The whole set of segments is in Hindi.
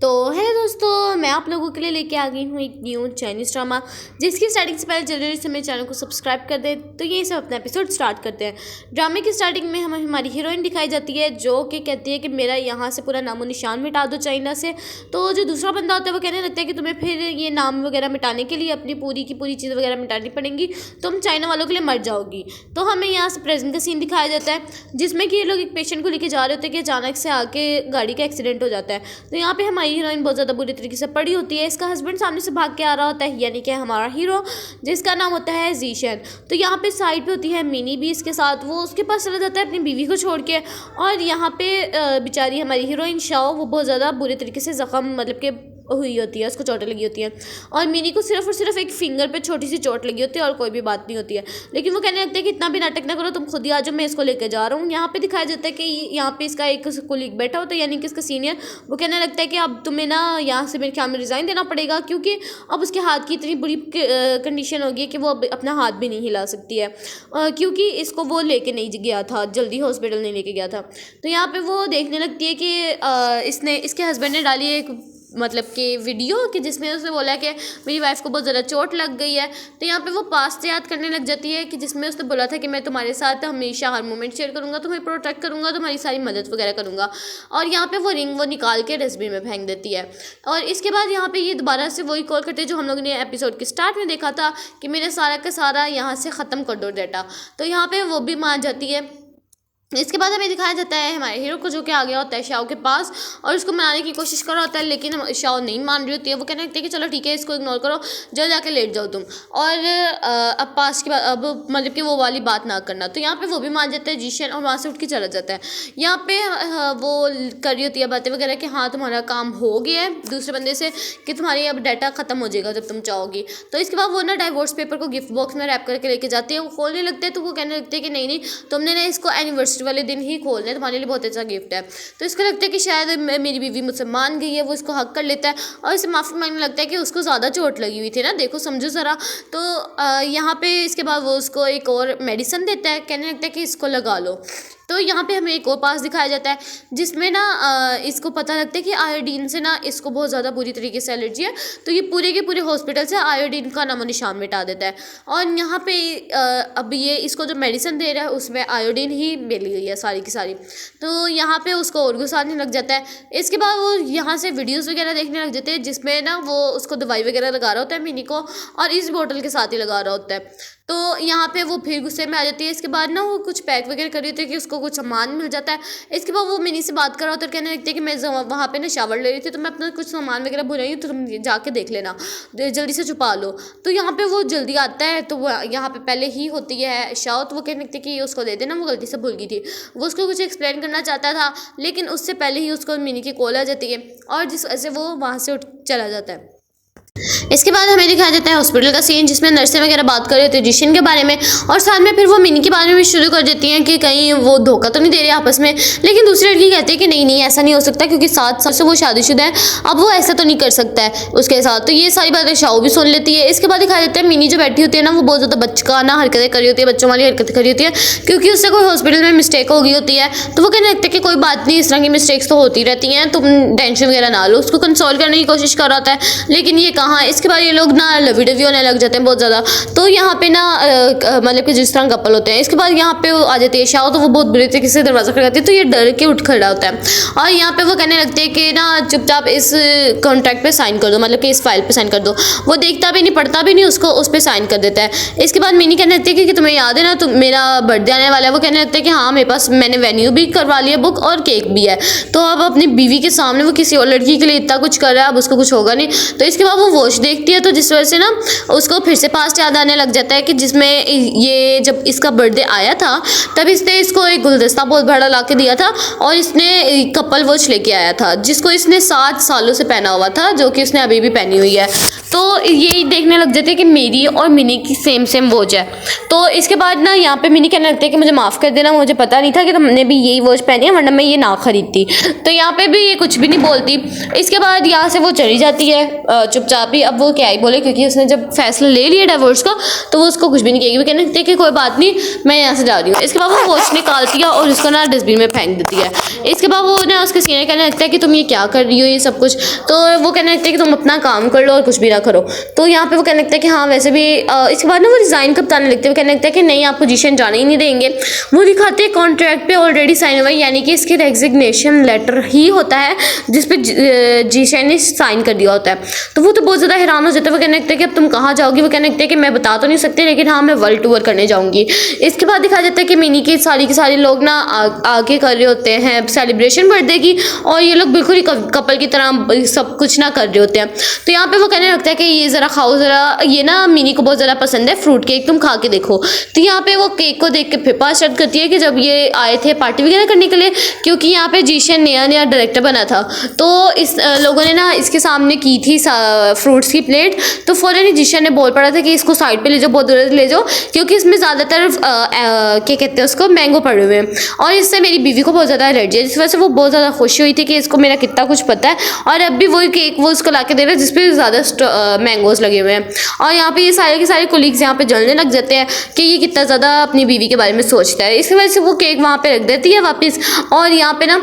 तो है दोस्तों, मैं आप लोगों के लिए लेके आ गई हूँ एक न्यू चाइनीज़ ड्रामा, जिसकी स्टार्टिंग से पहले जल्दी से मेरे चैनल को सब्सक्राइब कर दे। तो ये सब अपना एपिसोड स्टार्ट करते हैं। ड्रामे की स्टार्टिंग में हमें हमारी हीरोइन दिखाई जाती है, जो कि कहती है कि मेरा यहाँ से पूरा नामो निशान मिटा दो चाइना से। तो जो दूसरा बंदा होता है वो कहने लगता है कि तुम्हें फिर ये नाम वगैरह मिटाने के लिए अपनी पूरी की पूरी चीज़ वगैरह मिटानी पड़ेंगी, तुम चाइना वालों के लिए मर जाओगी। तो हमें यहाँ से प्रेजेंट का सीन दिखाया जाता है, जिसमें कि ये लोग एक पेशेंट को लेके जा रहे होते हैं कि अचानक से आके गाड़ी का एक्सीडेंट हो जाता है। तो यहाँ पे हमारी हीरोइन बहुत ज़्यादा बुरी तरीके से पड़ी होती है। इसका हस्बैंड सामने से भाग के आ रहा होता है, यानी कि हमारा हीरो, जिसका नाम होता है जीशन। तो यहाँ पे साइड पे होती है मिनी भी इसके साथ, वो उसके पास चला जाता है अपनी बीवी को छोड़ के। और यहाँ पे बेचारी हमारी हीरोइन शाओ, वो बहुत ज़्यादा बुरी तरीके से ज़ख्म मतलब कि हुई होती है, उसको चोटें लगी होती हैं। और मिनी को सिर्फ और सिर्फ एक फिंगर पे छोटी सी चोट लगी होती है और कोई भी बात नहीं होती है। लेकिन वो कहने लगते हैं कि इतना भी नाटक ना करो, तुम खुद ही आ जाओ, मैं इसको लेकर जा रहा हूँ। यहाँ पे दिखाया जाता है कि यहाँ पे इसका एक कोलीग बैठा होता है, यानी कि इसका सीनियर। वो कहने लगता है कि अब तुम्हें ना यहाँ से मेरे ख्याल में रिज़ाइन देना पड़ेगा, क्योंकि अब उसके हाथ की इतनी बुरी कंडीशन होगी कि वो अब अपना हाथ भी नहीं हिला सकती है, क्योंकि इसको वो लेके नहीं गया था, जल्दी हॉस्पिटल नहीं लेके गया था। तो यहाँ पे वो देखने लगती है कि इसने इसके हस्बैंड ने डाली एक मतलब कि वीडियो कि जिसमें उसने बोला कि मेरी वाइफ को बहुत ज़्यादा चोट लग गई है। तो यहाँ पे वो पास्ट याद करने लग जाती है कि जिसमें उसने बोला था कि मैं तुम्हारे साथ हमेशा हर मोमेंट शेयर करूँगा, तुम्हें प्रोटेक्ट करूँगा, तुम्हारी सारी मदद वगैरह करूँगा। और यहाँ पे वो रिंग वो निकाल के डस्टबिन में फेंक देती है। और इसके बाद यहाँ पे ये दोबारा से वही कॉल करते हैं जो हम लोगों ने एपिसोड के स्टार्ट में देखा था कि मेरा सारा का सारा यहाँ से ख़त्म कर दो डाटा। तो यहाँ पर वो भी मान जाती है। इसके बाद हमें दिखाया जाता है हमारे हीरो को, जो कि आ गया होता है शाओ के पास और उसको मनाने की कोशिश कर रहा होता है, लेकिन शाओ नहीं मान रही होती है। वो कहने लगती है कि चलो ठीक है, इसको इग्नोर करो, जल्द जाके लेट जाओ तुम, और अब पास के बाद अब मतलब कि वो वाली बात ना करना। तो यहाँ पे वो भी मान जाता है जीशन, और वहाँ से उठ के चला जाता है। यहाँ पे वो कर रही होती है बातें वगैरह कि हाँ तुम्हारा काम हो गया है दूसरे बंदे से, कि तुम्हारी अब डाटा ख़त्म हो जाएगा जब तुम चाहोगी। तो इसके बाद वो ना डाइवोर्स पेपर को गिफ्ट बॉक्स में रैप करके लेके जाती है। वो खोलने लगते हैं तो वो कहने लगते हैं कि नहीं नहीं, तुमने ना इसको एनिवर्सरी वाले दिन ही खोलना है, तुम्हारे लिए बहुत अच्छा गिफ्ट है। तो इसको लगता है कि शायद मेरी बीवी मुझसे मान गई है, वो इसको हक कर लेता है और इसे माफ़ी मांगने लगता है कि उसको ज़्यादा चोट लगी हुई थी ना, देखो समझो ज़रा। तो यहाँ पे इसके बाद वो उसको एक और मेडिसिन देता है, कहने लगता है कि इसको लगा लो। तो यहाँ पे हमें एक और पास दिखाया जाता है, जिसमें ना इसको पता लगता है कि आयोडीन से ना इसको बहुत ज़्यादा बुरी तरीके से एलर्जी है। तो ये पूरे के पूरे हॉस्पिटल से आयोडीन का नामो निशान मिटा देता है। और यहाँ पे अब ये इसको जो मेडिसिन दे रहा है उसमें आयोडीन ही मिल गई है सारी की सारी। तो यहाँ पे उसको और गुस्सा आने लग जाता है। इसके बाद वो यहाँ से वीडियोज़ वगैरह देखने लग जाते हैं, जिसमें ना वो उसको दवाई वगैरह लगा रहा होता है मिनी को, और इस बोतल के साथ ही लगा रहा होता है। तो यहाँ पे वो फिर गुस्से में आ जाती है। इसके बाद ना वो कुछ पैक वगैरह कर रही होती है कि उसको कुछ सामान मिल जाता है। इसके बाद वो मिनी से बात कर रहा होता है, कहने लगती है कि मैं वहाँ पे ना शावर ले रही थी, तो मैं अपना कुछ सामान वगैरह भूल रही हूँ, तो तुम जाके देख लेना, जल्दी से छुपा लो। तो यहाँ पे वो जल्दी आता है, तो वो यहाँ पे पहले ही होती है शाओ। तो वो कहने लगती है कि उसको दे देना, वो गलती से भूल गई थी। वो उसको कुछ एक्सप्लेन करना चाहता था, लेकिन उससे पहले ही उसको मिनी की कॉल आ जाती है, और जिस वजह से वो वहाँ से उठ चला जाता है। इसके बाद हमें दिखाया जाता है हॉस्पिटल का सीन, जिसमें नर्सें वगैरह बात कर रहे होते हैं जिशन के बारे में, और साथ में फिर वो मिनी के बारे में भी शुरू कर देती हैं कि कहीं वो धोखा तो नहीं दे रही आपस में। लेकिन दूसरी लड़की कहती है कि नहीं नहीं, ऐसा नहीं हो सकता, क्योंकि 7 साल से वो शादीशुदा है, अब वो ऐसा तो नहीं कर सकता है उसके साथ। तो ये सारी बातें शाओ भी सुन लेती है। इसके बाद दिखाया जाता है मिनी जो बैठी होती है ना, वो बहुत ज़्यादा बचकाना हरकतें करी होती है, बच्चों वाली हरकतें करी होती है, क्योंकि उससे कोई हॉस्पिटल में मिस्टेक हो गई होती है। तो वो कहने लगता है कि कोई बात नहीं, इस तरह की मिस्टेक्स तो होती रहती हैं, तुम टेंशन वगैरह ना लो। उसको कंसोल करने की कोशिश कर रहा होता है, लेकिन ये कहाँ। इसके बाद ये लोग ना लवी डवी होने लग जाते हैं बहुत ज़्यादा। तो यहाँ पे ना मतलब कि जिस तरह कपल होते हैं। इसके बाद यहाँ पे आ जाती है शाओ, तो वो बहुत बुरी तरीके से दरवाज़ा खड़काती है, तो ये डर के उठ खड़ा होता है। और यहाँ पे वो कहने लगते हैं कि ना चुपचाप इस कॉन्ट्रैक्ट पे साइन कर दो, मतलब कि इस फाइल पे साइन कर दो। वो देखता भी नहीं पढ़ता भी नहीं, उसको उस पर साइन कर देता है। इसके बाद मिनी कहने लगती है कि तुम्हें याद है ना, तुम मेरा बर्थडे आने वाला है। वो कहने लगता है कि हाँ मेरे पास, मैंने वेन्यू भी करवा लिया बुक, और केक भी है। तो अब अपनी बीवी के सामने वो किसी और लड़की के लिए इतना कुछ कर रहा है, अब उसको कुछ होगा नहीं। तो इसके बाद वो वॉच देखती है, तो जिस वजह से ना उसको फिर से पास्ट याद आने लग जाता है कि जिसमें ये जब इसका बर्थडे आया था, तब इसने इसको एक गुलदस्ता बहुत बड़ा ला के दिया था, और इसने कपल वॉच लेके आया था, जिसको इसने 7 सालों से पहना हुआ था, जो कि इसने अभी भी पहनी हुई है। तो ये देखने लग जाते हैं कि मेरी और मिनी की सेम वॉच है। तो इसके बाद ना यहाँ पे मिनी कहने लगती है कि मुझे माफ़ कर देना, मुझे पता नहीं था कि तुमने भी यही वॉच पहनी है, वरना मैं ये ना खरीदती। तो यहाँ पे भी ये कुछ भी नहीं बोलती। इसके बाद यहाँ से वो चली जाती है चुपचाप ही। अब वो क्या ही बोले, क्योंकि उसने जब फैसला ले लिया डिवोर्स का तो वो उसको कुछ भी नहीं कहेगी। वो कहने लगती है कि कोई बात नहीं, मैं यहाँ से जा रही हूँ। इसके बाद वो वॉच निकालती है और उसको ना डस्टबिन में फेंक देती है। इसके बाद वो ना उसके सीनियर कहने लगता है कि तुम ये क्या कर रही हो ये सब कुछ। तो वो कहने लगता है कि तुम अपना काम कर लो और कुछ भी ना करो। तो यहाँ पे वो कहने लगता है कि हाँ वैसे भी इसके बाद ना वो रिज़ाइन का बताने लगते हैं। वो कहने लगता है कि नहीं, आपको जीशन जाने ही नहीं देंगे। वो दिखाते हैं कॉन्ट्रैक्ट पे ऑलरेडी साइन हुआ है, यानी कि इसके रेजिग्नेशन लेटर ही होता है जिसपे जीशन ने साइन कर दिया होता है। तो वो तो बहुत ज़्यादा हैरान हो जाता है। वो कहने लगता है कि अब तुम कहाँ जाओगी। वो कहने लगता है कि मैं बता तो नहीं सकती, लेकिन हाँ मैं वर्ल्ड टूर करने जाऊँगी। इसके बाद दिखाया जाता है कि मिनी के सारे लोग ना आगे कर रहे होते हैं सेलिब्रेशन बर्थडे की, और ये लोग बिल्कुल ही कपल की तरह सब कुछ ना कर रहे होते हैं। तो यहाँ पे वो कहने लगता है कि ये ज़रा खाओ, ज़रा ये ना मिनी को बहुत ज़्यादा पसंद है फ्रूट केक, तुम खा के देखो। तो यहाँ पे वो केक को देख के फिर बात स्टार्ट करती है कि जब ये आए थे पार्टी वगैरह करने के लिए, क्योंकि यहाँ पे जीशन नया डायरेक्टर बना था, तो इस लोगों ने ना इसके सामने की थी फ्रूट्स की प्लेट। तो फ़ौरन ही जीशन ने बोल पड़ा था कि इसको साइड पे ले जाओ, बहुत दूर ले जाओ, क्योंकि इसमें ज़्यादातर क्या कहते हैं उसको, मैंगो पड़े हुए हैं, और इससे मेरी बीवी को बहुत ज़्यादा एलर्जी है। जिस वजह से वो बहुत ज़्यादा खुश हुई थी कि इसको मेरा कितना कुछ पता है, और अब भी वही केक वो उसको ला के दे रहे हैं जिसपे ज़्यादा मैंगोज़ लगे हुए हैं। और यहाँ पे ये सारे के सारे कोलीग्स यहाँ पे जलने लग जाते हैं कि ये कितना ज़्यादा अपनी बीवी के बारे में सोचता है। इसकी वजह से वो केक वहाँ पे रख देती है वापस, और यहाँ पे ना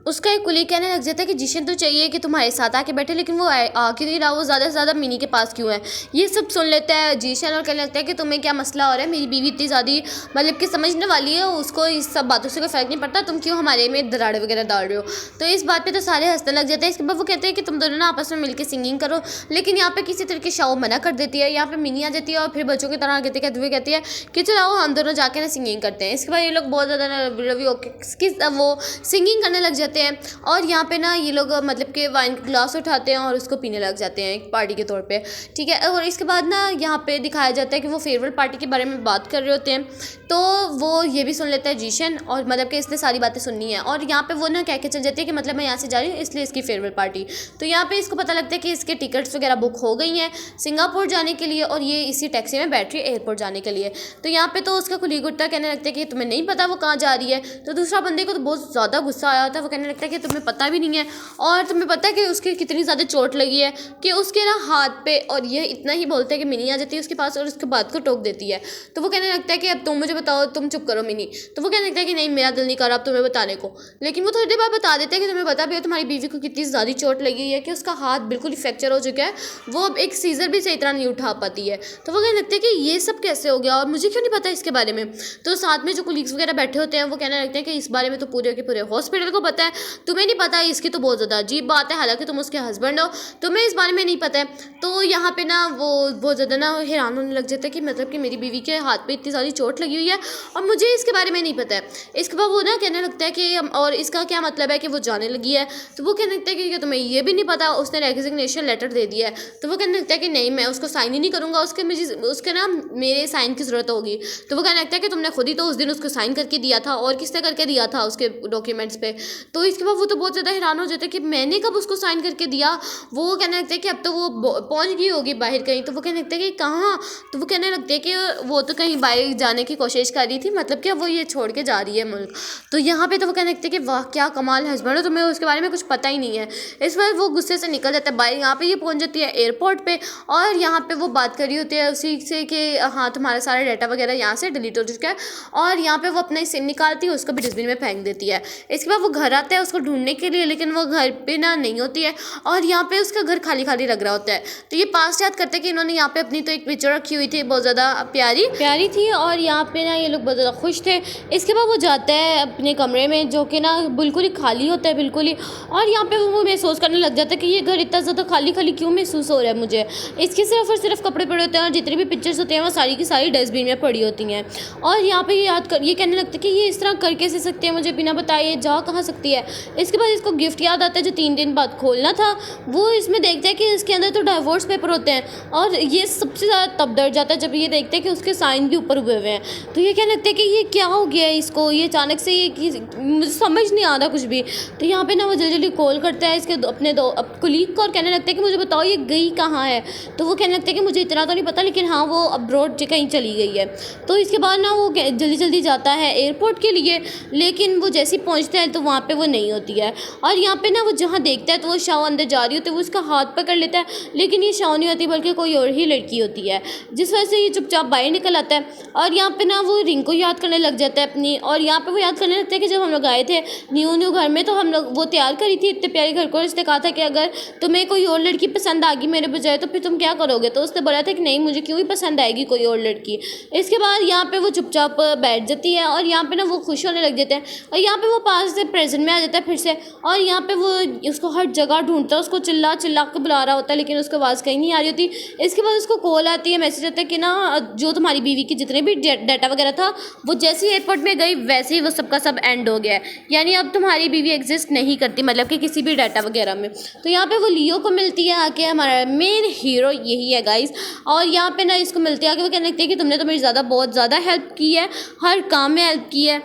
उसका एक कुलीग कहने लग जाता है कि जीशन तो चाहिए कि तुम्हारे साथ आके बैठे, लेकिन वो आके नहीं रहा, वो ज़्यादा से ज़्यादा मिनी के पास क्यों है। ये सब सुन लेता है जीशन और कहने लगता है कि तुम्हें क्या मसला हो रहा है, मेरी बीवी इतनी ज़्यादा मतलब कि समझने वाली है, उसको इस सब बातों से कोई फ़र्क नहीं पड़ता, तुम क्यों हमारे में दराड़े वगैरह डाल रहे हो। तो इस बात पर तो सारे हंसने लग जाते हैं। इसके बाद वो कहते हैं कि तुम दोनों ना आपस में मिलकर सिंगिंग करो, लेकिन यहाँ पर किसी तरह की शाओ मना कर देती है। यहाँ पर मिनी आ जाती है और फिर बच्चों की तरह कहते हुए कहती है कि चलो आओ हम दोनों जाके ना सिंगिंग करते हैं। इसके बाद ये लोग बहुत ज़्यादा वो सिंगिंग करने लग जाते हैं, और यहाँ पे ना ये लोग मतलब कि वाइन का ग्लास उठाते हैं और उसको पीने लग जाते हैं एक पार्टी के तौर पे, ठीक है। और इसके बाद ना यहाँ पे दिखाया जाता है कि वो फेयरवेल पार्टी के बारे में बात कर रहे होते हैं। तो वो ये भी सुन लेता है जीशन, और मतलब कि इसने सारी बातें सुननी है, और यहाँ पे वो ना कह के चल जाती है कि मतलब मैं यहाँ से जा रही हूँ इसलिए इसकी फेयरवेल पार्टी। तो यहाँ पे इसको पता लगता है कि इसके टिकट्स वगैरह बुक हो गई हैं सिंगापुर जाने के लिए, और ये इसी टैक्सी में बैठ रही है एयरपोर्ट जाने के लिए। तो यहाँ पे तो उसका कुलीग उठता कहने लगता है कि तुम्हें नहीं पता वो कहाँ जा रही है। तो दूसरा बंदे को तो बहुत ज़्यादा गुस्सा आया था। वो कहने लगता है कि तुम्हें पता भी नहीं है, और तुम्हें पता है कि उसके कितनी ज़्यादा चोट लगी है कि उसके ना हाथ पे, और ये इतना ही बोलता है कि मिनी आ जाती है उसके पास और उसके बात को टोक देती है। तो वो कहने लगता है कि अब तुम मुझे बताओ, तुम चुप करो मिनी। तो वो कहने लगता है कि नहीं मेरा दिल नहीं कर रहा अब तुम्हें बताने को, लेकिन वो थोड़ी देर बाद बता देता है कि तुम्हें पता भी है तुम्हारी बीवी को कितनी ज़्यादा चोट लगी है कि उसका हाथ बिल्कुल ही फ्रैक्चर हो चुका है, वो अब एक सीजर भी सही तरह नहीं उठा पाती है। तो वो कहने लगता है कि ये सब कैसे हो गया और मुझे क्यों नहीं पता इसके बारे में। तो साथ में जो कोलीग्स वगैरह बैठे होते हैं वो कहने लगते हैं कि इस बारे में तो पूरे के पूरे हॉस्पिटल को पता है, तुम्हें नहीं पता, इसकी तो बहुत ज़्यादा अजीब बात है, हालांकि तुम उसके हस्बैंड हो, तुम्हें इस बारे में नहीं पता है। तो यहाँ पे ना वो बहुत ज़्यादा ना हैरान होने लग जाता है कि मतलब कि मेरी बीवी के हाथ पे इतनी सारी चोट लगी हुई है और मुझे इसके बारे में नहीं पता है। इसके बाद वो ना कहने लगता है कि और इसका क्या मतलब है कि वो जाने लगी है। तो वो कहने लगता है कि तुम्हें ये भी नहीं पता उसने रेजिग्नेशन लेटर दे दिया है। तो वो कहने लगता है कि नहीं मैं उसको साइन ही नहीं करूँगा, उसके ना मेरे साइन की ज़रूरत होगी। तो वो कहने लगता है कि तुमने खुद ही तो उस दिन उसको साइन करके दिया था, और किसने करके दिया था उसके डॉक्यूमेंट्स पे। तो इसके बाद वो तो बहुत ज़्यादा हैरान हो जाता है कि मैंने कब उसको साइन करके दिया। वो कहने लगता है कि अब तो वो पहुंच गई होगी बाहर कहीं। तो वो कहने लगता है कि कहाँ। तो वो कहने लगते हैं कि वो तो कहीं बाहर जाने की कोशिश कर रही थी, मतलब कि वो ये छोड़ के जा रही है मुल्क। तो यहाँ पे तो वो कहने लगते हैं कि वाह क्या कमाल हस्बैंड हो, तुम्हें उसके बारे में कुछ पता ही नहीं है। इस बार वो गुस्से से निकल जाता है बाहर। यहाँ पे ये पहुँच जाती है एयरपोर्ट पे, और यहाँ पे वो बात कर रही होती है उसी से कि हाँ तुम्हारा सारा डाटा वगैरह यहाँ से डिलीट हो चुका है, और यहाँ पे वो अपना सिम निकालती है उसको भी डस्टबिन में फेंक देती है। इसके बाद वो घर आता है उसको ढूंढने के लिए, लेकिन वो घर पे ना नहीं होती है, और यहाँ पे उसका घर खाली खाली लग रहा होता है। तो ये पास्ट याद करते हैं कि इन्होंने यहाँ पे अपनी तो एक पिक्चर रखी हुई थी बहुत ज़्यादा प्यारी थी, और यहाँ पे ना ये लोग बहुत ज़्यादा खुश थे। इसके बाद वो जाता है अपने कमरे में जो कि ना बिल्कुल ही खाली होता है बिल्कुल ही, और यहाँ पे वो महसूस करने लग जाता है कि ये घर इतना ज़्यादा खाली खाली क्यों महसूस हो रहा है मुझे। इसके सिर्फ और सिर्फ कपड़े पड़े होते हैं, और जितनी भी पिक्चर्स होती हैं वो सारी की सारी डस्टबिन में पड़ी होती हैं। और यहाँ पे ये कहने लगता है कि ये इस तरह कर कैसे सकते हैं, मुझे बिना बताए जा कहाँ सकती है। है। इसके बाद इसको गिफ्ट याद आता है जो 3 दिन बाद खोलना था। वो इसमें देखता है कि इसके अंदर तो डाइवोर्स पेपर होते हैं और ये सबसे ज़्यादा तब डर जाता है जब ये देखता है कि उसके साइन भी ऊपर हुए हुए हैं। तो ये कहने लगता है कि ये क्या हो गया है इसको, ये अचानक से ये मुझे समझ नहीं आ रहा कुछ भी। तो यहाँ पे ना वो जल्दी जल्दी कॉल करता है इसके अपने दो कोलीग को और कहने लगता है कि मुझे बताओ ये गई कहाँ है। तो वो कहने लगता है कि मुझे इतना तो नहीं पता, लेकिन हाँ वो अब्रॉड कहीं चली गई है। तो इसके बाद ना वो जल्दी जल्दी जाता है एयरपोर्ट के लिए, लेकिन वो जैसे ही पहुँचता है तो वहाँ पे वो नहीं होती है। और यहाँ पे ना वो जहाँ देखता है तो वो शाओ अंदर जा रही होती है, वो उसका हाथ पकड़ लेता है, लेकिन ये शाओ नहीं होती बल्कि कोई और ही लड़की होती है, जिस वजह से ये चुपचाप बाहर निकल आता है। और यहाँ पे ना वो रिंग को याद करने लग जाता है अपनी, और यहाँ पे वो याद करने लगता है कि जब हम लोग आए थे न्यू घर में तो हम लोग वो तैयार करी थी इतने प्यारे घर को, उसने कहा था कि अगर तुम्हें कोई और लड़की पसंद आ गई मेरे बजाय तो फिर तुम क्या करोगे। तो उसने बोला था कि नहीं, मुझे क्यों ही पसंद आएगी कोई और लड़की। इसके बाद यहाँ पे वो चुपचाप बैठ जाती है और यहाँ पे ना वो खुश होने लग जाते हैं। और यहाँ पे वो पास से प्रेजेंट में आ जाता है फिर से, और यहाँ पे वो उसको हर जगह ढूंढता है, उसको चिल्ला चिल्ला के बुला रहा होता है, लेकिन उसकी आवाज़ कहीं नहीं आ रही होती। इसके बाद उसको कॉल आती है, मैसेज आता है कि ना जो तुम्हारी बीवी की जितने भी डाटा वगैरह था वो जैसे ही एयरपोर्ट में गई वैसे ही वो सबका सब एंड हो गया है, यानी अब तुम्हारी बीवी एग्जिस्ट नहीं करती, मतलब कि किसी भी डाटा वगैरह में। तो यहाँ पे वो लियो को मिलती है आके, हमारा मेन हीरो यही है गाइस। और यहाँ पे ना इसको मिलती है आके, वो कहने लगती है कि तुमने तो मेरी बहुत ज़्यादा हेल्प की है, हर काम में हेल्प की है।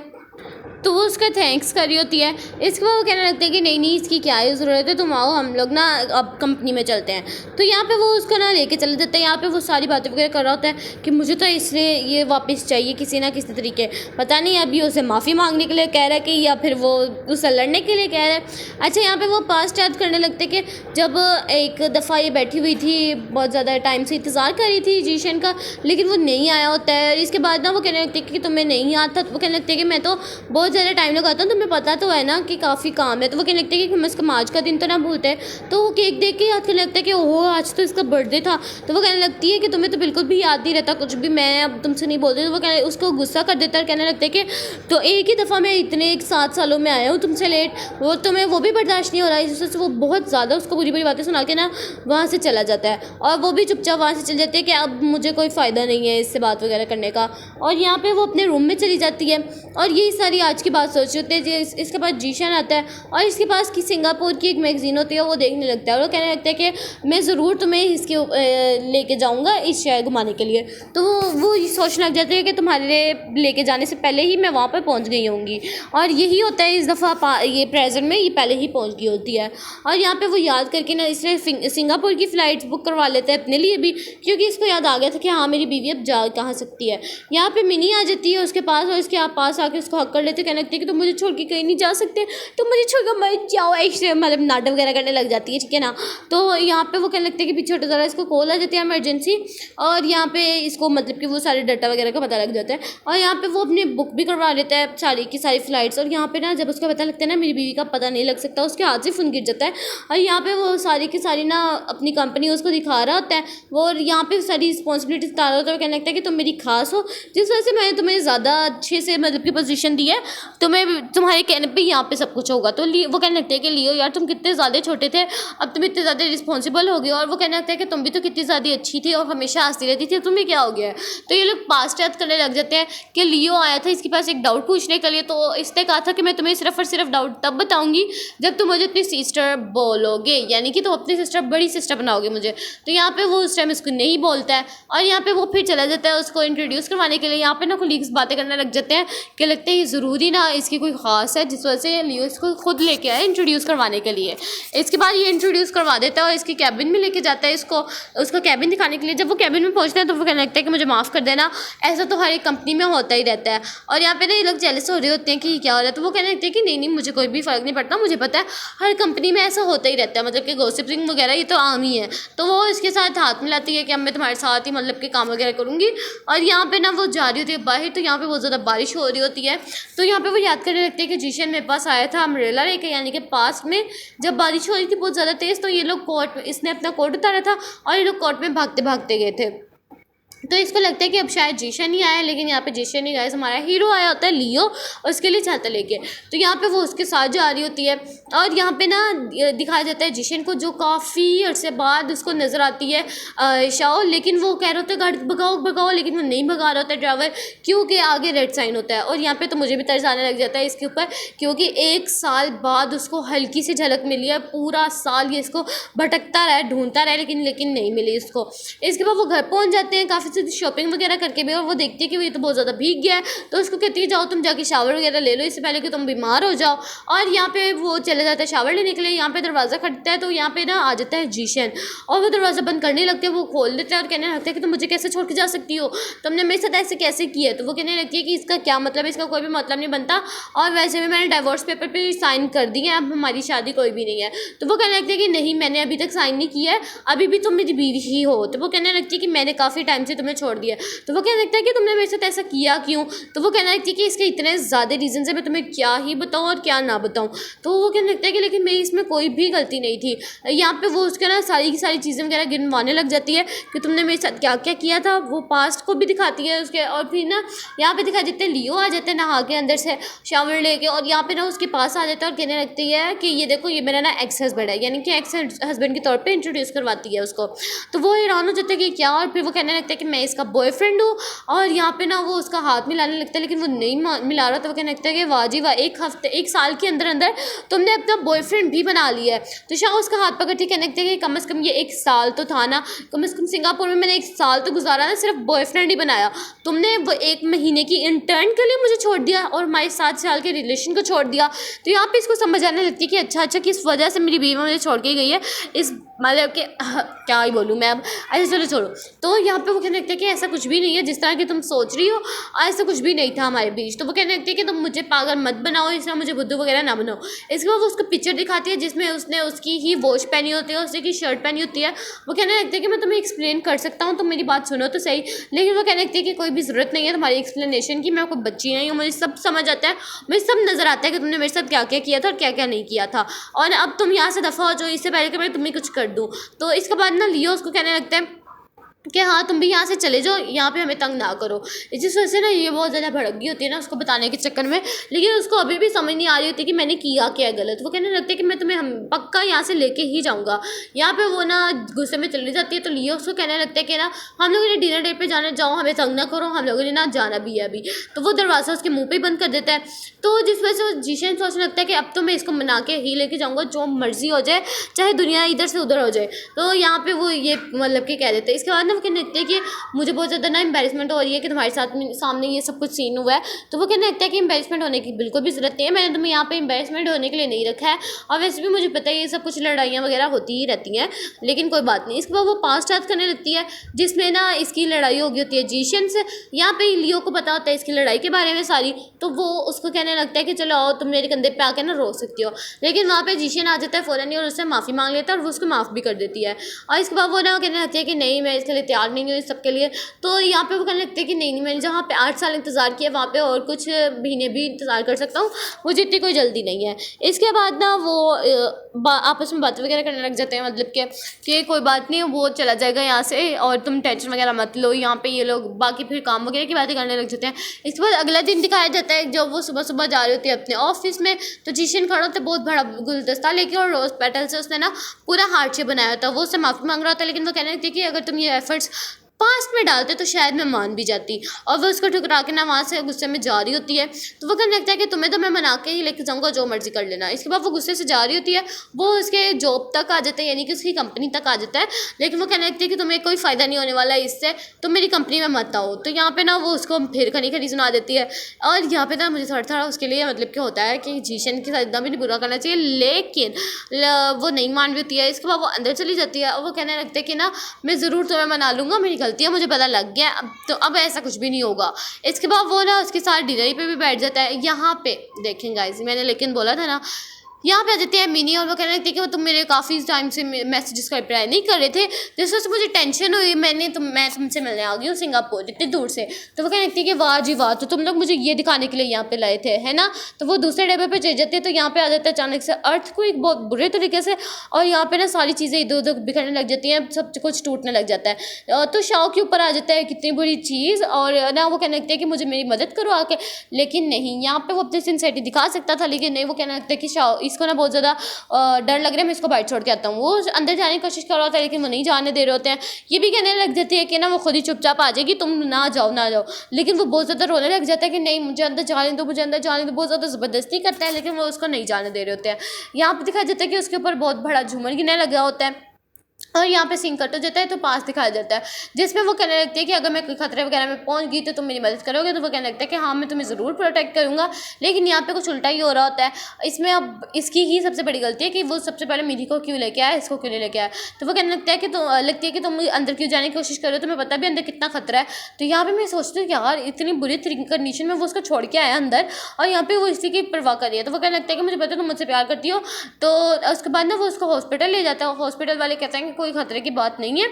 तो वो उसका थैंक्स कर रही होती है। इसके बाद वो कहने लगते हैं कि नहीं नहीं इसकी क्या ही ज़रूरत है, तुम आओ हम लोग ना अब कंपनी में चलते हैं। तो यहाँ पे वो उसको ना लेके चले जाते हैं। यहाँ पे वो सारी बातें वगैरह कर रहा होता है कि मुझे तो इसलिए ये वापस चाहिए किसी ना किसी तरीके, पता नहीं अभी उसे माफ़ी मांगने के लिए कह रहा है कि या फिर वो उससे लड़ने के लिए कह रहा है। अच्छा, यहाँ पर वो पास्ट याद करने लगते कि जब एक दफ़ा ये बैठी हुई थी, बहुत ज़्यादा टाइम से इंतज़ार कर रही थी जीशन का, लेकिन वो नहीं आया होता है। इसके बाद ना वो कहने लगते कि तुम्हें नहीं आता, तो वो कहने लगते कि मैं तो बहुत ज़्यादा टाइम लगाता हूँ, तुम्हें पता तो है ना कि काफ़ी काम है। तो वो कहने लगते हैं कि कम से कम आज का दिन तो ना भूलते हैं। तो वो केक देख के याद करने लगता है कि ओह आज तो इसका बर्थडे था। तो वो कहने लगती है कि तुम्हें तो बिल्कुल भी याद नहीं रहता कुछ भी, मैं अब तुमसे नहीं बोलती। तो वो कहने उसको गुस्सा कर देता है, कहने लगता है कि तो एक ही दफ़ा मैं इतने 7 सालों में आया हूँ तुमसे लेट, वो तुम्हें वो भी बर्दाश्त नहीं हो रहा है। इस वजह से वो बहुत ज़्यादा उसको बुरी बुरी बातें सुना के ना वहाँ से चला जाता है, और वो भी चुपचाप वहाँ से चल जाती है कि अब मुझे कोई फ़ायदा नहीं है इससे बात वगैरह करने का। और यहाँ पर वो अपने रूम में चली जाती है और यही सारी आज की बात सोच होते हैं। इसके पास जीशन आता है और इसके पास की सिंगापुर की एक मैगजीन होती है, वो देखने लगता है और वो कहने लगता है कि मैं ज़रूर तुम्हें इसके लेके जाऊंगा इस शहर घुमाने के लिए। तो वो सोचने लग जाते हैं कि तुम्हारे लेके जाने से पहले ही मैं वहाँ पर पहुँच गई होंगी, और यही होता है इस दफ़ा ये प्रेजेंट में ये पहले ही पहुँच गई होती है। और यहाँ पर वो याद करके ना इसलिए सिंगापुर की फ़्लाइट्स बुक करवा लेता है अपने लिए भी, क्योंकि इसको याद आ गया था कि हाँ मेरी बीवी अब जा कहाँ सकती है। यहाँ पर मिनी आ जाती है उसके पास और इसके पास आके उसको हक कर लेते, कहने लगती है कि तुम मुझे छोड़ के कहीं नहीं जा सकते, तो मुझे छोड़कर मत जाओ, ऐसे मतलब नाटक वगैरह करने लग जाती है, ठीक है ना। तो यहाँ पे वो कहने लगते हैं कि पीछे हटो ज़रा, इसको कॉल आ जाती है इमरजेंसी, और यहाँ पे इसको मतलब कि वो सारे डाटा वगैरह का पता लग जाता है। और यहाँ पे वो अपनी बुक भी करवा लेता है सारी की सारी फ़्लाइट्स। और यहाँ पे ना जब उसको पता लगता है ना मेरी बीवी का पता नहीं लग सकता, उसके हाथ से फ़ोन गिर जाता है। और यहाँ पे वो सारी की सारी ना अपनी कंपनी उसको दिखा रहा होता है, वो यहाँ पे सारी रिस्पॉन्सिबिलिटी बता रहा होता है। कहने लगता है कि तुम मेरी खास हो, जिस वजह से मैंने तुम्हें ज़्यादा अच्छे से मतलब की पोजीशन दी है, तुम्हें तुम्हारे कहने पे यहाँ पे सब कुछ होगा। तो वो कहने लगते हैं कि लियो यार तुम कितने ज़्यादा छोटे थे, अब तुम इतने ज़्यादा रिस्पॉन्सिबल हो गए। और वो कहने लगता है कि तुम भी तो कितनी ज़्यादा अच्छी थी और हमेशा हंसती रहती थी, तुम्हें क्या हो गया है। तो ये लोग पास्ट याद करने लग जाते हैं कि लियो आया था इसके पास एक डाउट पूछने के लिए, तो इसने कहा था कि मैं तुम्हें सिर्फ और सिर्फ डाउट तब बताऊँगी जब तुम मुझे अपनी सिस्टर बोलोगे, यानी कि तुम अपनी सिस्टर बड़ी सिस्टर बनाओगे मुझे। तो यहाँ पे वो उस टाइम उसको नहीं बोलता है और यहाँ पे वो फिर चला जाता है उसको इंट्रोड्यूस करवाने के लिए। यहाँ पे ना कोलीग्स बातें करने लग जाते हैं कि लगता है ये ज़रूरी ना इसकी कोई ख़ास है, जिस वजह से लियो इसको खुद लेके आया इंट्रोड्यूस करवाने के लिए। इसके बाद ये इंट्रोड्यूस करवा देता है और इसकी कैबिन में लेके जाता है इसको, उसको कैबिन दिखाने के लिए। जब वो कैबिन में पहुँचता है तो वो कहने लगता है कि मुझे माफ़ कर देना, ऐसा तो हर एक कंपनी में होता ही रहता है। और यहाँ पे ना ये लोग जेलस हो रहे होते हैं कि क्या हो रहा है, तो वो कहने लगते हैं कि नहीं नहीं मुझे कोई भी फ़र्क नहीं पड़ता, मुझे पता है हर कंपनी में ऐसा होता ही रहता है, मतलब कि गॉसिपिंग वगैरह ये तो आम ही है। तो वो इसके साथ हाथ मिलाती है कि अब मैं तुम्हारे साथ ही मतलब कि काम वगैरह करूँगी। और यहाँ पे ना वो जा रही होती है बाहर, तो यहाँ पे बहुत ज़्यादा बारिश हो रही होती है। तो यहाँ पे वो याद करने लगते हैं कि जीशन मेरे पास आया था अम्ब्रेला लेके, यानी कि पास में जब बारिश हो रही थी बहुत ज़्यादा तेज़, तो ये लोग कोर्ट इसने अपना कोट उतारा था और ये लोग कोर्ट में भागते भागते गए थे। तो इसको लगता है कि अब शायद जीशन ही आया, लेकिन यहाँ पे जीशन नहीं आया, हमारा हीरो आया होता है लियो, और उसके लिए छाता लेके। तो यहाँ पे वो उसके साथ जा रही होती है, और यहाँ पे ना दिखाया जाता है जीशन को, जो काफ़ी अर्से बाद उसको नज़र आती है शाओ, लेकिन वो कह रहा होता है गाड़ी भगाओ भगाओ, लेकिन वो नहीं भगा रहा होता है ड्राइवर, क्योंकि आगे रेड साइन होता है। और यहाँ पे तो मुझे भी तरस आने लग जाता है इसके ऊपर, क्योंकि 1 साल बाद उसको हल्की सी झलक मिली है, पूरा साल ये इसको भटकता रहा, ढूंढता रहा, लेकिन नहीं मिली इसको। इसके बाद वो घर पहुँच जाते हैं काफ़ी शॉपिंग वगैरह करके भी, और वो देखती है कि वो ये तो बहुत ज़्यादा भीग गया है, तो उसको कहती है जाओ तुम जाके शावर वगैरह ले लो, इससे पहले कि तुम बीमार हो जाओ। और यहाँ पे वो चले जाता है शावर लेने के लिए। यहाँ पे दरवाज़ा खटता है, तो यहाँ पे ना आ जाता है जीशन, और वो दरवाज़ा बंद करने लगते हैं। वो खोल देता है और कहने लगता है कि तुम मुझे कैसे छोड़ के जा सकती हो, तुमने मेरे साथ ऐसे कैसे किया है। तो वो कहने लगती है कि इसका क्या मतलब है, इसका कोई भी मतलब नहीं बनता, और वैसे भी मैंने डाइवोर्स पेपर पर साइन कर दिए हैं, अब हमारी शादी कोई भी नहीं है। तो वो कहने लगती है कि नहीं, मैंने अभी तक साइन नहीं किया है, अभी भी तुम मेरी बीवी ही हो। तो वो कहने लगती है कि मैंने काफ़ी टाइम से तुम्हें छोड़ दिया। तो वो कहने लगता है कि तुमने मेरे साथ ऐसा किया क्यों। तो वो कहने लगती है कि इसके इतने ज़्यादा रीज़न है, मैं तुम्हें क्या ही बताऊँ और क्या ना बताऊँ। तो वो कहने लगता है कि लेकिन मेरी इसमें कोई भी गलती नहीं थी। यहाँ पे वो उसके ना सारी की सारी चीज़ें वगैरह गिनवाने लग जाती है कि तुमने मेरे साथ क्या क्या किया था, वो पास्ट को भी दिखाती है उसके। और फिर ना यहाँ पे दिखा देते हैं लियो आ जाते हैं नहा के अंदर से शावर लेके, और यहाँ पे ना उसके पास आ जाता है और कहने लगती है कि ये देखो, ये मेरा ना एक्स हस्बैंड है, यानी कि एक्स हस्बैंड के तौर पर इंट्रोड्यूस करवाती है उसको। तो वो हैरान हो जाता है कि क्या, और फिर वो कहने लगता है कि मैं इसका बॉयफ्रेंड हूँ। और यहाँ पे ना वो उसका हाथ मिलाने लगता है, लेकिन वो नहीं मिला रहा। तो वो कहने लगता है कि वाह जी वाह, 1 साल के अंदर अंदर तुमने अपना बॉयफ्रेंड भी बना लिया है। तो शाह उसका हाथ पकड़ती कहने लगता है कि कम से कम ये 1 साल तो था ना, कम से कम सिंगापुर में मैंने 1 साल तो गुजारा ना, सिर्फ बॉयफ्रेंड ही बनाया। तुमने वो 1 महीने की इंटर्न के लिए मुझे छोड़ दिया और हमारे 7 साल के रिलेशन को छोड़ दिया। तो यहाँ पे इसको समझ आने लगती है कि अच्छा किस वजह से मेरी बीवी मुझे छोड़ के गई है, इस मतलब कि क्या ही बोलूँ मैं अब, ऐसे चलो छोड़ो। तो यहाँ पे वो कहने लगता है कि ऐसा कुछ भी नहीं है जिस तरह की तुम सोच रही हो, ऐसा कुछ भी नहीं था हमारे बीच। तो वो कहने लगती है कि तुम मुझे पागल मत बनाओ, इस तरह मुझे बुद्धू वगैरह ना बनाओ। इसके बाद वो उसको पिक्चर दिखाती है जिसमें उसने उसकी ही वॉच पहनी होती है, उसी की शर्ट पहनी होती है। वो कहने लगती है कि मैं तुम्हें एक्सप्लेन कर सकता हूँ, तुम मेरी बात सुनो तो सही। लेकिन वो कहने लगती है कि कोई भी ज़रूरत नहीं है तुम्हारी एक्सप्लेनेशन की, मैं कोई बच्ची नहीं हूँ, मुझे सब समझ आता है, मुझे सब नज़र आता है कि तुमने मेरे साथ क्या क्या किया था और क्या क्या नहीं किया था, और अब तुम यहाँ से दफ़ा हो जाओ, इससे पहले कि मैं तुम्हें कुछ कर दूँ। तो इसके बाद ना लियो उसको कहने लगता है कि हाँ तुम भी यहाँ से चले जाओ, यहाँ पे हमें तंग ना करो। इस वजह से ना ये बहुत ज़्यादा भड़क गई होती है ना उसको बताने के चक्कर में, लेकिन उसको अभी भी समझ नहीं आ रही होती कि मैंने किया क्या है गलत। वो कहने लगता है कि मैं तुम्हें हम पक्का यहाँ से लेके ही जाऊँगा। यहाँ पे वो ना गुस्से में चली जाती है। तो लियो उसको कहने लगता है कि ना हम लोगों ने डिनर डेट पर जाने जाओ, हमें तंग ना करो, हम लोगों ने ना जाना भी है अभी। तो वो दरवाज़ा उसके मुँह पर ही बंद कर देता है। तो जिस वजह से जीशन सोचने लगता है कि अब तो मैं इसको मना के ही लेके जाऊँगा, जो मर्जी हो जाए, चाहे दुनिया इधर से उधर हो जाए। तो यहाँ पे वो ये मतलब कि कह देते हैं। इसके बाद ना वो कहने लगते हैं कि मुझे बहुत ज़्यादा ना एम्बैरेसमेंट हो रही है कि तुम्हारे सामने ये सब कुछ सीन हुआ है। तो वो कहने लगता है कि एम्बैरेसमेंट होने की बिल्कुल भी ज़रूरत नहीं है, मैंने तुम्हें यहाँ पे एम्बैरेसमेंट होने के लिए नहीं रखा है, और वैसे भी मुझे पता है ये सब कुछ लड़ाइयाँ वगैरह होती ही रहती हैं, लेकिन कोई बात नहीं। इसके बाद वो 5 याद करने लगती है जिसमें ना इसकी लड़ाई हो गई होती है जीशन से। यहाँ पे लियो को पता होता है इसकी लड़ाई के बारे में सारी, तो वो उसको कहने लगता है कि चलो आओ तुम मेरे कंधे पे आके ना रो सकती हो। लेकिन वहाँ पे जीशन आ जाता है फ़ौरन ही और उससे माफ़ी मांग लेता है और वो उसको माफ़ भी कर देती है। और इसके बाद वो ना कहने लगती है कि नहीं मैं इसके लिए तैयार नहीं हूँ इस सब के लिए। तो यहाँ पे वो कहने लगते हैं कि नहीं मैंने जहाँ पे 8 साल इंतज़ार किया वहाँ पे और कुछ महीने भी इंतज़ार कर सकता हूँ, मुझे इतनी कोई जल्दी नहीं है। इसके बाद ना वो आपस में बातें वगैरह करने लग जाते हैं, मतलब कि कोई बात नहीं वो चला जाएगा यहाँ से और तुम टेंशन वगैरह मत लो। यहाँ पे ये लोग बाकी फिर काम वगैरह की बातें करने लग जाते हैं। इसके बाद अगला दिन दिखाया जाता है जब वो सुबह सुबह जा रही होती है अपने ऑफिस में। तो जीशन खड़ा होता है बहुत बड़ा गुलदस्ता लेके और रोज़ पेटल से उसने ना पूरा हार्ट शेप बनाया होता है। वो उससे माफ़ी मांग रहा होता है, लेकिन वो कहने लगती है कि अगर तुम ये एफर्ट्स पास्ट में डालते तो शायद मैं मान भी जाती। और वो उसको ठुकरा के ना वहाँ से गुस्से में जा रही होती है। तो वो कहने लगता है कि तुम्हें तो मैं मना के ही लेके जाऊँगा, जो मर्जी कर लेना। इसके बाद वो गुस्से से जा रही होती है, वो उसके जॉब तक आ जाता है, यानी कि उसकी कंपनी तक आ जाता है। लेकिन वो कहने लगती है कि तुम्हें कोई फ़ायदा नहीं होने वाला है इससे, तुम मेरी कंपनी में मत आओ। तो यहाँ पे ना वो उसको फिर खनी खनी सुना देती है। और यहाँ पे ना मुझे थोड़ा थोड़ा उसके लिए मतलब क्या होता है कि जीशन के साथ इतना भी नहीं बुरा करना चाहिए, लेकिन वो नहीं मान रही होती है। इसके बाद वो अंदर चली जाती है और वो कहने लगते हैं कि ना मैं ज़रूर तुम्हें मना लूँगा, मेरी गलती है, मुझे पता लग गया, अब ऐसा कुछ भी नहीं होगा। इसके बाद वो ना उसके साथ डिनर पे भी बैठ जाता है। यहाँ पे देखें गाइस, मैंने लेकिन बोला था ना यहाँ पे आ जाती है मिनी और वो कहने लगती है कि वो तुम मेरे काफ़ी टाइम से मैसेजेस का रिप्लाई नहीं कर रहे थे, जिस वजह से मुझे टेंशन हुई, मैं तुमसे मिलने आ गई हूँ सिंगापुर इतनी दूर से। तो वो कहने लगती है कि वाह जी वाह, तो तुम लोग मुझे ये दिखाने के लिए यहाँ पे लाए थे, है ना। तो वो दूसरे डब्बे पे चले जाते हैं। तो यहाँ पे आ जाता है अचानक से अर्थ को एक बहुत बुरे तरीके से, और यहाँ पे ना सारी चीज़ें इधर उधर बिखरने लग जाती हैं, सब कुछ टूटने लग जाता है। तो शाओ के ऊपर आ जाता है कितनी बुरी चीज़, और ना वो कहने लगते हैं कि मुझे मेरी मदद करो आके, लेकिन नहीं, यहाँ पे वो अपनी सिंसियरिटी दिखा सकता था, लेकिन नहीं, वो कहने लगता है कि शाओ इसको ना बहुत ज़्यादा डर लग रहा है, मैं इसको बाहर छोड़ के आता हूँ। वो अंदर जाने की कोशिश कर रहा होता है, लेकिन वो नहीं जाने दे रहे होते हैं। ये भी कहने लग जाती है कि ना वो खुद ही चुपचाप आ जाएगी, तुम ना जाओ ना जाओ, लेकिन वो बहुत ज़्यादा रोने लग जाता है कि नहीं, मुझे अंदर जाने दो, मुझे अंदर जाने दो, बहुत ज़्यादा ज़बरदस्ती करता है, लेकिन वो उसको नहीं जाने दे रहे होते हैं। यहाँ पर दिखाया जाता है कि उसके ऊपर बहुत बड़ा झूमर गिरने लगा होता है, और यहाँ पे सीन कट हो जाता है। तो पास दिखाया जाता है जिसमें वो कहने लगती है कि अगर मैं कोई खतरे वगैरह में पहुंच गई तो तुम मेरी मदद करोगे। तो वो कहने लगता है कि हाँ, मैं तुम्हें ज़रूर प्रोटेक्ट करूँगा, लेकिन यहाँ पे कुछ उल्टा ही हो रहा होता है। इसमें अब इसकी ही सबसे बड़ी गलती है कि वो सबसे पहले मिनी को क्यों लेके आया, इसको क्यों नहीं लेके आया। तो वो कहने लगता है कि लगती है कि तुम अंदर क्यों जाने की कोशिश कर रहे हो, तुम्हें पता भी अंदर कितना खतरा है। तो यहाँ पर मैं सोचती हूँ कि यार इतनी बुरी कंडीशन में वो उसको छोड़ के आया अंदर, और यहाँ पर वो इसी की परवाह कर रही है। तो वो कहने लगता है कि मुझे पता है तुम मुझसे प्यार करती हो। तो उसके बाद ना वो उसको हॉस्पिटल ले जाता है। हॉस्पिटल वाले कहते हैं कि कोई खतरे की बात नहीं है,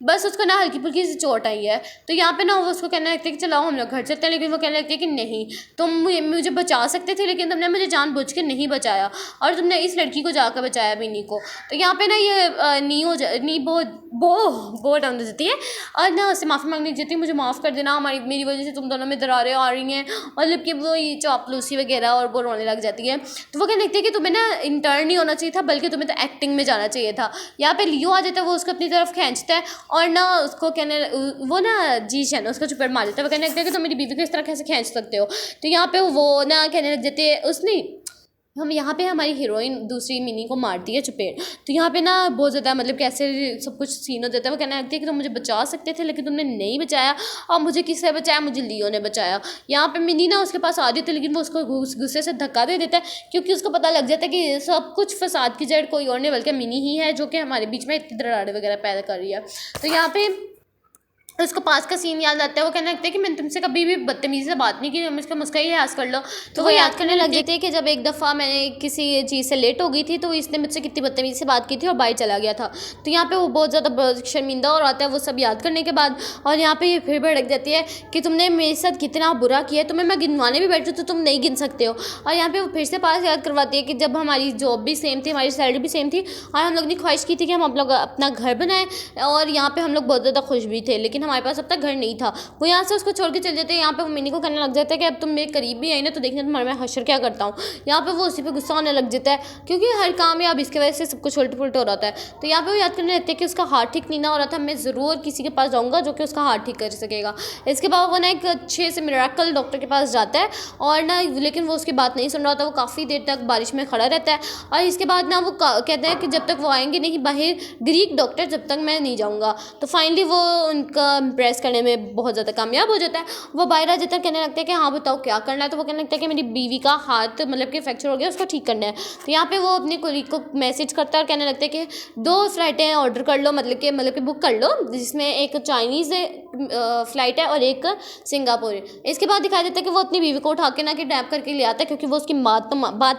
बस उसको ना हल्की फुल्की सी चोट आई है। तो यहाँ पे ना वो उसको कहने लगते हैं कि चलो हम लोग घर चलते हैं, लेकिन वो कहने लगती है कि नहीं, तुम मुझे बचा सकते थे, लेकिन तुमने मुझे जानबूझ के नहीं बचाया, और तुमने इस लड़की को जाकर बचाया, मिनी को। तो यहाँ पे ना ये नी बहुत डाउन हो जाती है, और ना उससे माफ़ी मांगने लग जाती है, मुझे माफ़ कर देना, मेरी वजह से तुम दोनों में दरारें आ रही हैं, मतलब कि वो ये चापलूसी वगैरह, और वो रोने लग जाती है। तो वो कहने लगती है कि तुम्हें ना इंटर्न नहीं होना चाहिए था, बल्कि तुम्हें तो एक्टिंग में जाना चाहिए था। यहाँ पे लियो आ जाता है, वो उसको अपनी तरफ खींचता है, और ना उसको कहने वो ना जीशन उसको चुपड़ मार देता है। वो कहने लगता है कि तुम मेरी बीवी को इस तरह कैसे खींच सकते हो। तो यहाँ पे वो ना कहने लग जाते हैं, उसने हम यहाँ पे हमारी हीरोइन दूसरी मिनी को मारती है चुपेड़। तो यहाँ पे ना बहुत ज़्यादा मतलब कैसे सब कुछ सीन हो जाता है। वो कहने लगती है कि तुम मुझे बचा सकते थे, लेकिन तुमने नहीं बचाया, और मुझे किसने बचाया, मुझे लियो ने बचाया। यहाँ पे मिनी ना उसके पास आ रही थी, लेकिन वो उसको गुस्से से धक्का दे देता है, क्योंकि उसको पता लग जाता है कि सब कुछ फसाद की जड़ कोई और नहीं बल्कि मिनी ही है, जो कि हमारे बीच में इतनी दरारें वगैरह पैदा कर रही है। तो यहाँ पे उसको पास का सीन याद आता है। वो कहने लगता है कि मैंने तुमसे कभी भी बदतमीजी से बात नहीं की, हम इसका मुस्का ही लिहाज कर लो। तो वो याद करने लग जाती है कि जब एक दफ़ा मैंने किसी चीज़ से लेट हो गई थी, तो इसने मुझसे कितनी बदतमीजी से बात की थी और बाहर चला गया था। तो यहाँ पे वो बहुत ज़्यादा शर्मिंदा और आता है वो सब याद करने के बाद, और यहाँ पे ये फिर भड़क जाती है कि तुमने मेरे साथ कितना बुरा किया है, तुम्हें मैं गिनवाने भी बैठूँ तो तुम नहीं गिन सकते हो। और यहाँ पे वो फिर से पास याद करवाती है कि जब हमारी जॉब भी सेम थी, हमारी सैलरी भी सेम थी, और हम लोग ने ख्वाहिश की थी कि हम आप लोग अपना घर बनाएं, और यहाँ पे हम लोग बहुत ज़्यादा खुश भी थे, लेकिन हमारे पास अब तक घर नहीं था। वो यहाँ से उसको छोड़ के चले जाते हैं। यहाँ पे वो मिनी को कहने लग जाता है कि अब तुम मेरे करीब भी आई ना, तो देखना तुम्हारे मैं हशर क्या करता हूँ। यहाँ पे वो उसी पे गुस्सा होने लग जाता है, क्योंकि हर काम या अब इसकी वजह से सब कुछ उल्ट पुलट हो रहा है। तो यहाँ पे वो याद करने लगते हैं कि उसका हार्ट ठीक नहीं ना हो रहा था, मैं ज़रूर किसी के पास जाऊँगा जो कि उसका हार्ट ठीक कर सकेगा। इसके बाद वो ना एक अच्छे से मिरेकल डॉक्टर के पास जाता है, और ना लेकिन वो उसकी बात नहीं सुन रहा था। वो काफ़ी देर तक बारिश में खड़ा रहता है, और इसके बाद ना वो कहते हैं कि जब तक वो आएंगे नहीं बाहर ग्रीक डॉक्टर, जब तक मैं नहीं जाऊँगा। तो फाइनली वो उनका इम्प्रेस करने में बहुत ज़्यादा कामयाब हो जाता है। वो बाहर आ जाता है, कहने लगता है कि हाँ बताओ क्या करना है। तो वो कहने लगता है कि मेरी बीवी का हाथ मतलब कि फ्रैक्चर हो गया, उसको ठीक करना है। तो यहाँ पे वो अपने कोलीग को मैसेज करता है और कहने लगता है कि 2 फ्लाइटें ऑर्डर कर लो, मतलब कि बुक कर लो, जिसमें एक चाइनीज़ फ़्लाइट है और एक सिंगापुर है। इसके बाद दिखाया जाता है कि वो अपनी बीवी को उठा के ना किडनैप करके ले आता है, क्योंकि वो उसकी बात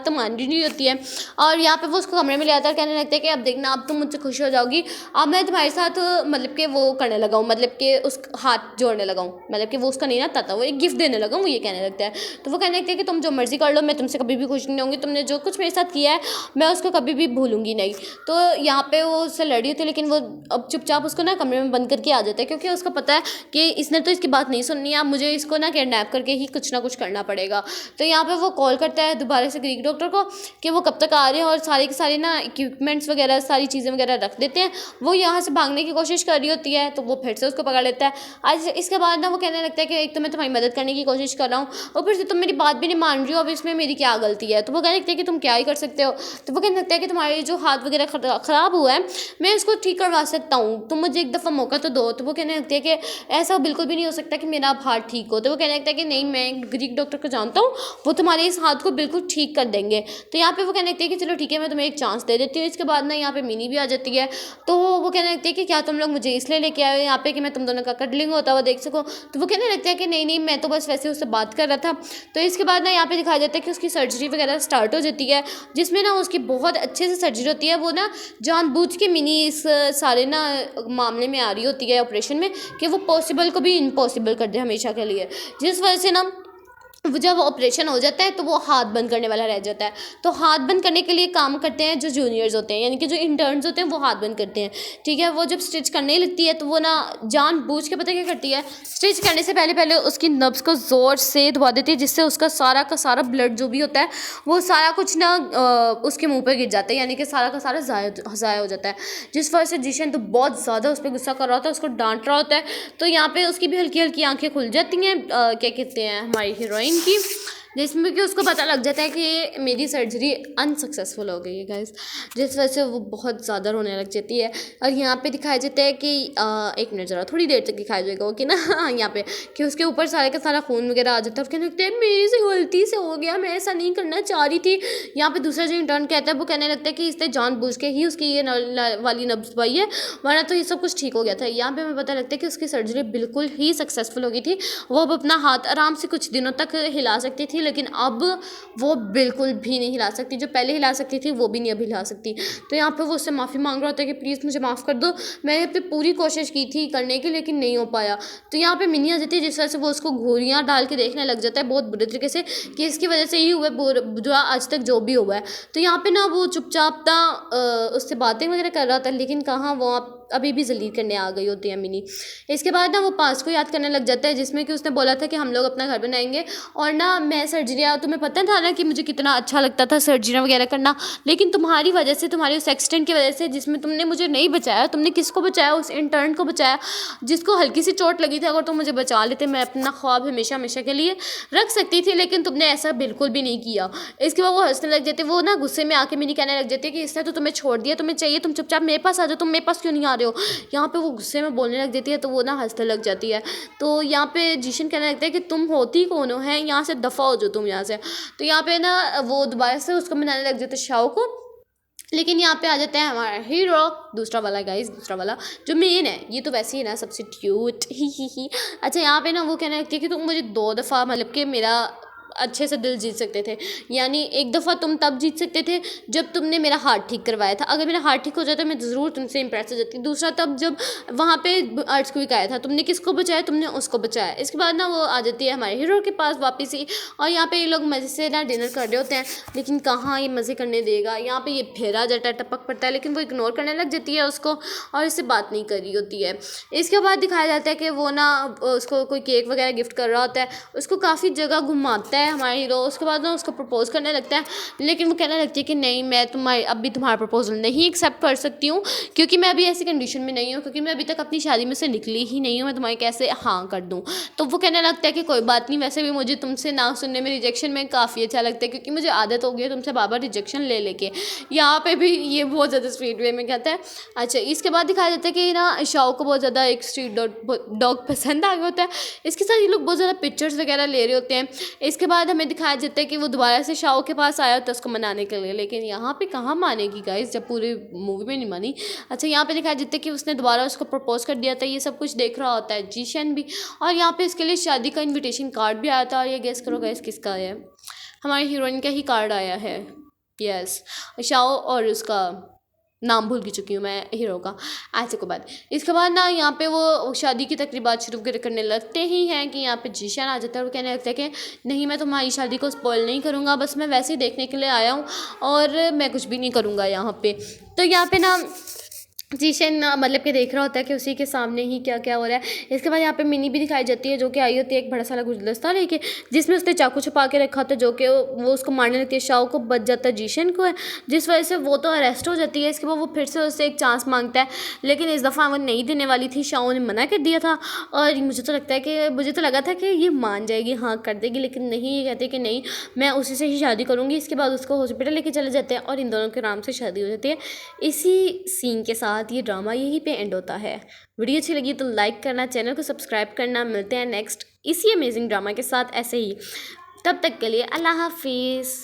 तो मान रही नहीं होती है। और यहाँ पे वो उसको कमरे में ले आता है, कहने लगता है कि अब देखना, अब तुम मुझसे खुश हो जाओगी, अब मैं तुम्हारे साथ मतलब कि वो करने लगा हूँ, मतलब कि उस हाथ जोड़ने लगा हूँ, मतलब कि वो उसका नहीं आता था, वो एक गिफ्ट देने लगा हूँ, वो ये कहने लगता है। तो वो कहने लगता है कि तुम जो मर्जी कर लो, मैं तुमसे कभी भी खुश नहीं होंगी, तुमने जो कुछ मेरे साथ किया है मैं उसको कभी भी भूलूंगी नहीं। तो यहाँ पे वो उससे लड़ी होती है, लेकिन वो अब चुपचाप उसको ना कमरे में बंद करके आ जाता है, क्योंकि उसको पता है कि इसने तो इसकी बात नहीं सुननी है, अब मुझे इसको ना किडनैप करके ही कुछ ना कुछ करना पड़ेगा। तो यहाँ पे वो कॉल करता है दोबारा से ग्रीक डॉक्टर को कि वो कब तक आ रहे हैं, और सारे के सारे ना इक्विपमेंट्स वगैरह सारी चीज़ें वगैरह रख देते हैं। वो यहाँ से भागने की कोशिश कर रही होती है, तो वो फिर से उसको पकड़ लेता है। आज इसके बाद ना वो कहने लगता है कि एक तो मैं तुम्हारी मदद करने की कोशिश कर रहा हूँ, और फिर से तुम मेरी बात भी नहीं मान रही हो, अब इसमें मेरी क्या गलती है। तो वो कहने लगता है कि तुम क्या ही कर सकते हो। तो वो कहने लगता है कि तुम्हारे जो हाथ वगैरह ख़राब हुआ है मैं इसको ठीक करवा सकता हूँ, तुम मुझे एक दफ़ा मौका तो दो। तो वो कहने लगती है कि ऐसा बिल्कुल भी नहीं हो सकता कि मेरा हाथ ठीक हो। तो वो कहने लगता है कि नहीं, मैं ग्रीक डॉक्टर को जानता हूँ, वो तुम्हारे इस हाथ को बिल्कुल ठीक कर देंगे। तो यहाँ पे वो कहने लगती है कि चलो ठीक है, मैं तुम्हें एक चांस दे देती हूँ। इसके बाद ना यहाँ पे मिनी भी आ जाती है। तो वो कहने लगती है कि क्या तुम लोग मुझे इसलिए लेके आए हो यहाँ पे कि मैं तुम उन दोनों का कटलिंग होता हुआ देख सको। तो वो कहने लगता है कि नहीं नहीं, मैं तो बस वैसे उससे बात कर रहा था। तो इसके बाद ना यहाँ पे दिखाया जाता है कि उसकी सर्जरी वगैरह स्टार्ट हो जाती है, जिसमें ना उसकी बहुत अच्छे से सर्जरी होती है। वो ना जानबूझ के मिनी इस सारे ना मामले में आ रही होती है ऑपरेशन में, कि वो पॉसिबल को भी इम्पॉसिबल कर दे हमेशा के लिए, जिस वजह से ना वो जब ऑपरेशन हो जाता है तो वो हाथ बंद करने वाला रह जाता है। तो हाथ बंद करने के लिए काम करते हैं जो जूनियर्स होते हैं, यानी कि जो इंटर्न्स होते हैं, वो हाथ बंद करते हैं। ठीक है, वो जब स्टिच करने लगती है तो वो ना जानबूझ के पता क्या करती है, स्टिच करने से पहले पहले उसकी नब्स को ज़ोर से दबा देती है, जिससे उसका सारा का सारा ब्लड जो भी होता है वो सारा कुछ ना उसके मुँह पर गिर जाता है, यानी कि सारा का सारा ज़ाया हो जाता है। जिस वजह से जिशन तो बहुत ज़्यादा उस पर गुस्सा कर रहा होता है, उसको डांट रहा होता है। तो यहाँ पर उसकी भी हल्की हल्की आँखें खुल जाती हैं, क्या कहते हैं, हमारी हीरोइन की, जिसमें कि उसको पता लग जाता है कि मेरी सर्जरी अनसक्सेसफुल हो गई है गाइस। जिस वजह से वो बहुत ज़्यादा रोने लग जाती है। और यहाँ पे दिखाया जाता है कि एक मिनट ज़रा थोड़ी देर तक दिखाया जाएगा वो कि ना यहाँ पे कि उसके ऊपर सारे का सारा खून वगैरह आ जाता है और कहने लगते हैं मेरे से गलती से हो गया, मैं ऐसा नहीं करना चाह रही थी। यहाँ पे दूसरा जो इंटर्न कहता है वो कहने लगता है कि इसने जानबूझ के ही उसकी ये वाली नब्ज दबाई है, वरना तो ये सब कुछ ठीक हो गया था। यहाँ पे हमें पता लगता है कि उसकी सर्जरी बिल्कुल ही सक्सेसफुल हो गई थी। वो अब अपना हाथ आराम से कुछ दिनों तक हिला सकती थी, लेकिन अब वो बिल्कुल भी नहीं हिला सकती। जो पहले हिला सकती थी वो भी नहीं अभी हिला सकती। तो यहाँ पे वो उससे माफ़ी मांग रहा होता है कि प्लीज़ मुझे माफ़ कर दो, मैंने अपनी पूरी कोशिश की थी करने की लेकिन नहीं हो पाया। तो यहाँ पे मिनी आ जाती है, जिस वजह से वो उसको घूरियाँ डाल के देखने लग जाता है बहुत बुरे तरीके से कि इसकी वजह से ही हुआ बुरा आज तक जो भी हुआ है। तो यहाँ पे ना वो चुपचाप ना उससे बातें वगैरह कर रहा था, लेकिन कहाँ वो अभी भी जलील करने आ गई होती है मिनी। इसके बाद ना वो पास को याद करने लग जाता है, जिसमें कि उसने बोला था कि हम लोग अपना घर बनाएंगे और ना मैं सर्जरियाँ, तुम्हें पता था ना कि मुझे कितना अच्छा लगता था सर्जरियाँ वगैरह करना, लेकिन तुम्हारी वजह से, तुम्हारी उस एक्सीडेंट की वजह से जिसमें तुमने मुझे नहीं बचाया, तुमने किसको बचाया, उस इंटर्न को बचाया जिसको हल्की सी चोट लगी थी। अगर तुम मुझे बचा लेते मैं अपना ख्वाब हमेशा हमेशा के लिए रख सकती थी, लेकिन तुमने ऐसा बिल्कुल भी नहीं किया। इसके बाद वो हंसने लग जाते, वो ना गुस्से में आके मिनी कहने लग जाती है कि इसने तो तुम्हें छोड़ दिया, तुम्हें चाहिए तुम चुपचाप मेरे पास आ जाओ, तुम मेरे पास क्यों नहीं आ रहे हो। यहाँ पे वो गुस्से में बोलने लग जाती है, तो वो ना हंसने लग जाती है। तो यहाँ पे जिशन कहने लगता है कि तुम होती कौन हो, है यहाँ से दफ़ा हो जाओ तुम यहाँ से। तो यहाँ पे ना वो दोबारा से उसको मनाने लग जाते शाओ को, लेकिन यहाँ पे आ जाता है हमारा हीरो दूसरा वाला गाइस, दूसरा वाला जो मेन है। ये तो वैसे ही ना सब्स्टिट्यूट ही। अच्छा, यहाँ पे ना वो कहने लगती है कि तुम मुझे 2 दफ़ा मतलब कि मेरा अच्छे से दिल जीत सकते थे, यानी एक दफ़ा तुम तब जीत सकते थे जब तुमने मेरा हार्ट ठीक करवाया था। अगर मेरा हार्ट ठीक हो जाता मैं ज़रूर तुमसे इंप्रेस हो जाती। दूसरा तब जब वहाँ पे अर्थक्वेक आया था, तुमने किसको बचाया, तुमने उसको बचाया। इसके बाद ना वो आ जाती है हमारे हीरो के पास वापस ही, और यहाँ पे ये लोग मज़े से ना डिनर कर रहे होते हैं, लेकिन कहाँ ये मज़े करने देगा। यहाँ पे ये फिर आ जाता है, टपक पड़ता है, लेकिन वो इग्नोर करने लग जाती है उसको और इससे बात नहीं कर रही होती है। इसके बाद दिखाया जाता है कि वो ना उसको कोई केक वगैरह गिफ्ट कर रहा होता है, उसको काफ़ी जगह घुमाता है हमारा हीरो। उसके बाद ना उसको प्रपोज करने लगता है, लेकिन वो कहने लगती है कि नहीं, मैं तुम्हारा प्रपोजल नहीं एक्सेप्ट कर सकती हूँ, क्योंकि मैं अभी ऐसी कंडीशन में नहीं हूँ, क्योंकि मैं अभी तक अपनी शादी में से निकली ही नहीं हूँ, मैं तुम्हारी कैसे हाँ कर दूँ। तो वो कहने लगता है कि कोई बात नहीं, वैसे भी मुझे तुमसे ना सुनने में, रिजेक्शन में काफ़ी अच्छा लगता है, क्योंकि मुझे आदत हो गई है तुमसे बार-बार रिजेक्शन ले लेके। यहाँ पे भी ये बहुत ज़्यादा स्वीट वे में कहता है। अच्छा, इसके बाद दिखाया जाता है कि ना शाओ को बहुत ज़्यादा एक स्ट्रीट डॉग पसंद आ गया होता है। इसके साथ ये लोग बहुत ज़्यादा पिक्चर्स वगैरह ले रहे होते हैं। इसके बाद हमें दिखाया जाता है कि वो दोबारा से शाओ के पास आया होता है उसको मनाने के लिए, लेकिन यहाँ पे कहाँ मानेगी गाइस, जब पूरी मूवी में नहीं मानी। अच्छा, यहाँ पे दिखाया जाता है कि उसने दोबारा उसको प्रपोज कर दिया था। ये सब कुछ देख रहा होता है जीशन भी, और यहाँ पे इसके लिए शादी का इन्विटेशन कार्ड भी आया था, और ये गेस करो गाइस किसका है, हमारी हीरोइन का ही कार्ड आया है। यस, शाओ, और उसका नाम भूल चुकी हूँ मैं हीरो का। ऐसे को बाद इसके बाद ना यहाँ पे वो शादी की तकरीबात शुरू करने लगते ही हैं कि यहाँ पे जीशन आ जाता है और कहने लगता है कि नहीं, मैं तुम्हारी शादी को स्पॉइल नहीं करूँगा, बस मैं वैसे ही देखने के लिए आया हूँ और मैं कुछ भी नहीं करूँगा यहाँ पे। तो यहाँ पे ना जीशन मतलब कि देख रहा होता है कि उसी के सामने ही क्या क्या हो रहा है। इसके बाद यहाँ पे मिनी भी दिखाई जाती है, जो कि आई होती है एक बड़ा सारा गुलदस्ता लेके, जिसमें उसने चाकू छुपा के रखा था, जो कि वो उसको मारने लगती है। शाओ को बच जाता है जीशन को, जिस वजह से वो तो अरेस्ट हो जाती है। इसके बाद वो फिर से उससे एक चांस मांगता है, लेकिन इस दफ़ा वो नहीं देने वाली थी, शाओ ने मना कर दिया था। और मुझे तो लगा था कि ये मान जाएगी, हाँ कर देगी, लेकिन नहीं, ये कहते कि नहीं, मैं उसी से ही शादी करूँगी। इसके बाद उसको हॉस्पिटल लेके चले जाते हैं और इन दोनों के आराम से शादी हो जाती है। इसी सीन के साथ ये ड्रामा यहीं पे एंड होता है। वीडियो अच्छी लगी तो लाइक करना, चैनल को सब्सक्राइब करना। मिलते हैं नेक्स्ट इसी अमेजिंग ड्रामा के साथ ऐसे ही। तब तक के लिए अल्लाह हाफिज़।